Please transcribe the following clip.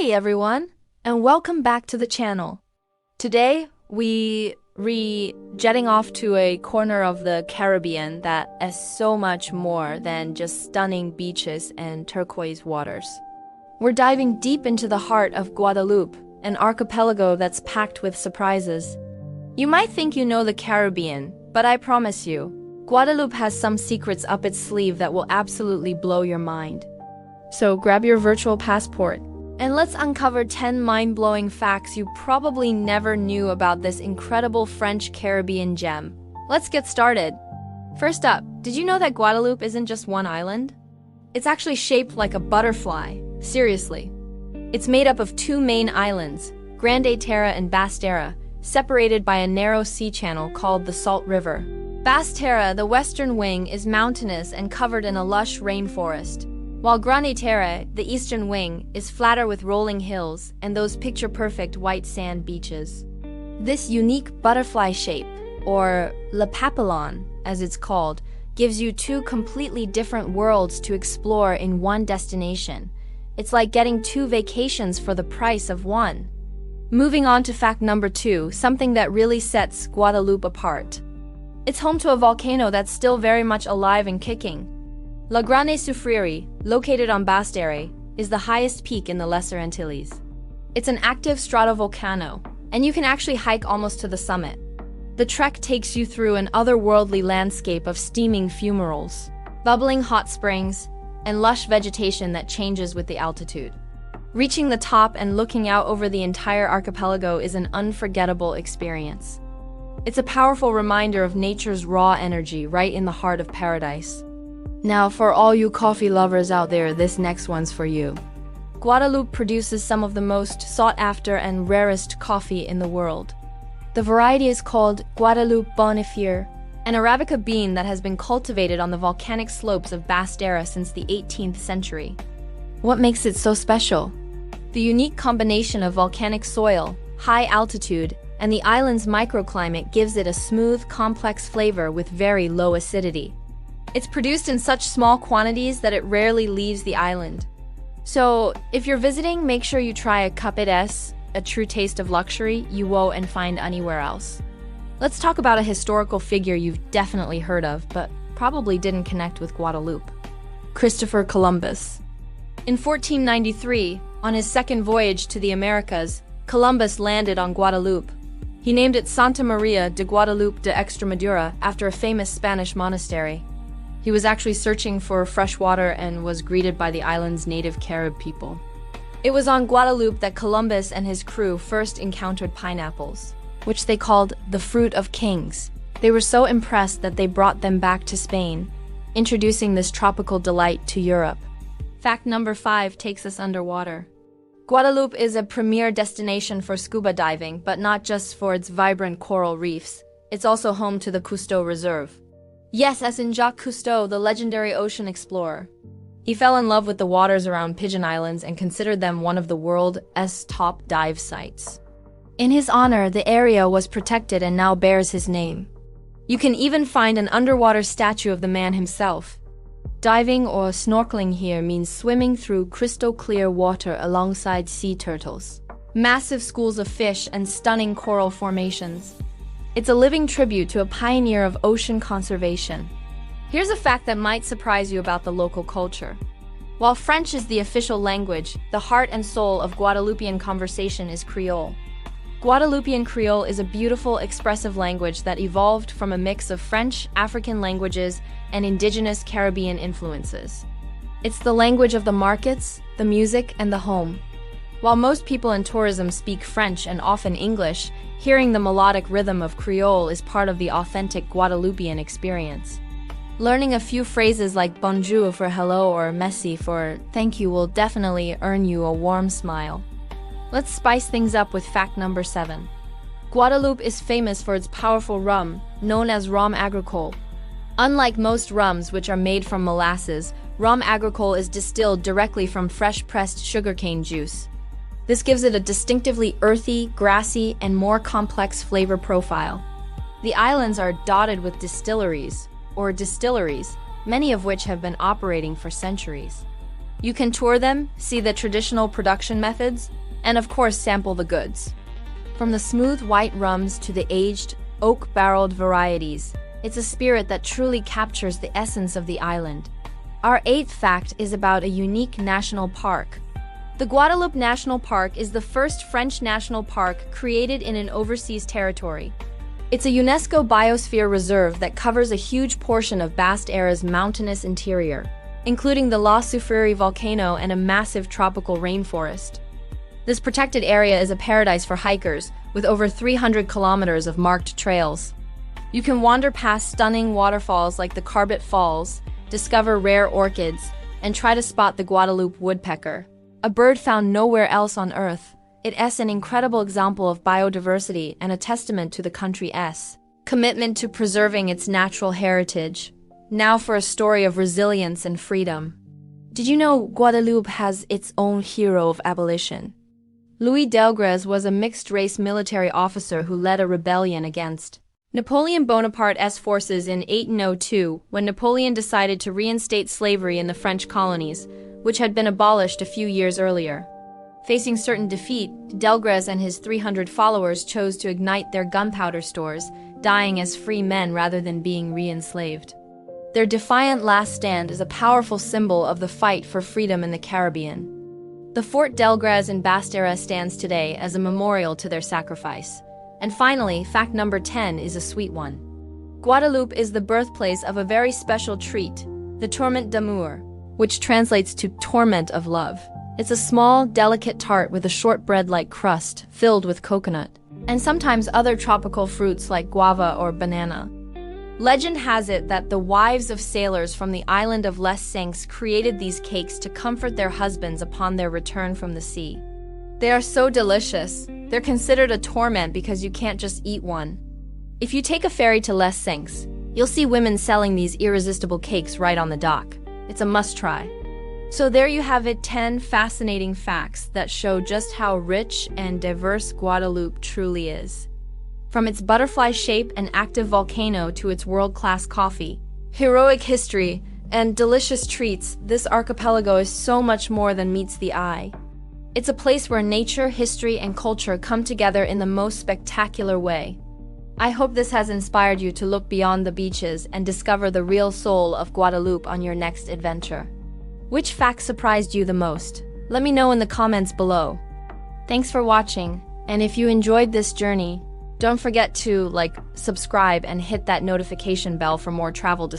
Hey everyone, and welcome back to the channel. Today, jetting off to a corner of the Caribbean that is so much more than just stunning beaches and turquoise waters. We're diving deep into the heart of Guadeloupe, an archipelago that's packed with surprises. You might think you know the Caribbean, but I promise you, Guadeloupe has some secrets up its sleeve that will absolutely blow your mind. So grab your virtual passport, and let's uncover 10 mind-blowing facts you probably never knew about this incredible French Caribbean gem. Let's get started. First up, did you know that Guadeloupe isn't just one island? It's actually shaped like a butterfly. Seriously. It's made up of two main islands, Grande Terre and Basse Terre, separated by a narrow sea channel called the Salt River. Basse Terre, the western wing, is mountainous and covered in a lush rainforest, while Grande Terre, the eastern wing, is flatter with rolling hills and those picture-perfect white sand beaches. This unique butterfly shape, or le papillon, as it's called, gives you two completely different worlds to explore in one destination. It's like getting two vacations for the price of one. Moving on to fact number 2, something that really sets Guadeloupe apart. It's home to a volcano that's still very much alive and kicking. La Grande Soufriere, located on Basse Terre, is the highest peak in the Lesser Antilles. It's an active stratovolcano, and you can actually hike almost to the summit. The trek takes you through an otherworldly landscape of steaming fumaroles, bubbling hot springs, and lush vegetation that changes with the altitude. Reaching the top and looking out over the entire archipelago is an unforgettable experience. It's a powerful reminder of nature's raw energy right in the heart of paradise. Now, for all you coffee lovers out there, this next one's for you. Guadeloupe produces some of the most sought-after and rarest coffee in the world. The variety is called Guadeloupe Bonifier, an Arabica bean that has been cultivated on the volcanic slopes of Basse Terre since the 18th century. What makes it so special? The unique combination of volcanic soil, high altitude, and the island's microclimate gives it a smooth, complex flavor with very low acidity. It's produced in such small quantities that it rarely leaves the island. So, if you're visiting, make sure you try a cupet, a true taste of luxury you won't find anywhere else. Let's talk about a historical figure you've definitely heard of, but probably didn't connect with Guadeloupe. Christopher Columbus. In 1493, on his second voyage to the Americas, Columbus landed on Guadeloupe. He named it Santa Maria de Guadalupe de Extremadura after a famous Spanish monastery. He was actually searching for fresh water and was greeted by the island's native Carib people. It was on Guadeloupe that Columbus and his crew first encountered pineapples, which they called the fruit of kings. They were so impressed that they brought them back to Spain, introducing this tropical delight to Europe. Fact number 5 takes us underwater. Guadeloupe is a premier destination for scuba diving, but not just for its vibrant coral reefs. It's also home to the Cousteau Reserve. Yes, as in Jacques Cousteau, the legendary ocean explorer. He fell in love with the waters around Pigeon Islands and considered them one of the world's top dive sites. In his honor, the area was protected and now bears his name. You can even find an underwater statue of the man himself. Diving or snorkeling here means swimming through crystal-clear water alongside sea turtles, massive schools of fish, and stunning coral formations. It's a living tribute to a pioneer of ocean conservation. Here's a fact that might surprise you about the local culture. While French is the official language, the heart and soul of Guadeloupean conversation is Creole. Guadeloupean Creole is a beautiful, expressive language that evolved from a mix of French, African languages, and indigenous Caribbean influences. It's the language of the markets, the music, and the home. While most people in tourism speak French and often English, hearing the melodic rhythm of Creole is part of the authentic Guadeloupean experience. Learning a few phrases like bonjour for hello or merci for thank you will definitely earn you a warm smile. Let's spice things up with fact number 7. Guadeloupe is famous for its powerful rum, known as rhum agricole. Unlike most rums, which are made from molasses, rhum agricole is distilled directly from fresh-pressed sugarcane juice. This gives it a distinctively earthy, grassy, and more complex flavor profile. The islands are dotted with distilleries, many of which have been operating for centuries. You can tour them, see the traditional production methods, and of course sample the goods. From the smooth white rums to the aged, oak-barreled varieties, it's a spirit that truly captures the essence of the island. Our eighth fact is about a unique national park. The Guadeloupe National Park is the first French national park created in an overseas territory. It's a UNESCO biosphere reserve that covers a huge portion of Basse-Terre's mountainous interior, including the La Soufrière volcano and a massive tropical rainforest. This protected area is a paradise for hikers, with over 300 kilometers of marked trails. You can wander past stunning waterfalls like the Carbet Falls, discover rare orchids, and try to spot the Guadeloupe woodpecker, a bird found nowhere else on Earth. It's an incredible example of biodiversity and a testament to the country's commitment to preserving its natural heritage. Now for a story of resilience and freedom. Did you know Guadeloupe has its own hero of abolition? Louis Delgres was a mixed-race military officer who led a rebellion against Napoleon Bonaparte's forces in 1802 when Napoleon decided to reinstate slavery in the French colonies, which had been abolished a few years earlier. Facing certain defeat, Delgres and his 300 followers chose to ignite their gunpowder stores, dying as free men rather than being re-enslaved. Their defiant last stand is a powerful symbol of the fight for freedom in the Caribbean. The Fort Delgres in Basse-Terre stands today as a memorial to their sacrifice. And finally, fact number 10 is a sweet one. Guadeloupe is the birthplace of a very special treat, the tourmente d'amour, which translates to torment of love. It's a small, delicate tart with a shortbread-like crust filled with coconut, and sometimes other tropical fruits like guava or banana. Legend has it that the wives of sailors from the island of Les Cinques created these cakes to comfort their husbands upon their return from the sea. They are so delicious. They're considered a torment because you can't just eat one. If you take a ferry to Les Cinques, you'll see women selling these irresistible cakes right on the dock. It's a must-try. So there you have it, 10 fascinating facts that show just how rich and diverse Guadeloupe truly is. From its butterfly shape and active volcano to its world-class coffee, heroic history, and delicious treats, this archipelago is so much more than meets the eye. It's a place where nature, history, and culture come together in the most spectacular way. I hope this has inspired you to look beyond the beaches and discover the real soul of Guadeloupe on your next adventure. Which fact surprised you the most? Let me know in the comments below. Thanks for watching, and if you enjoyed this journey, don't forget to subscribe and hit that notification bell for more travel discussions.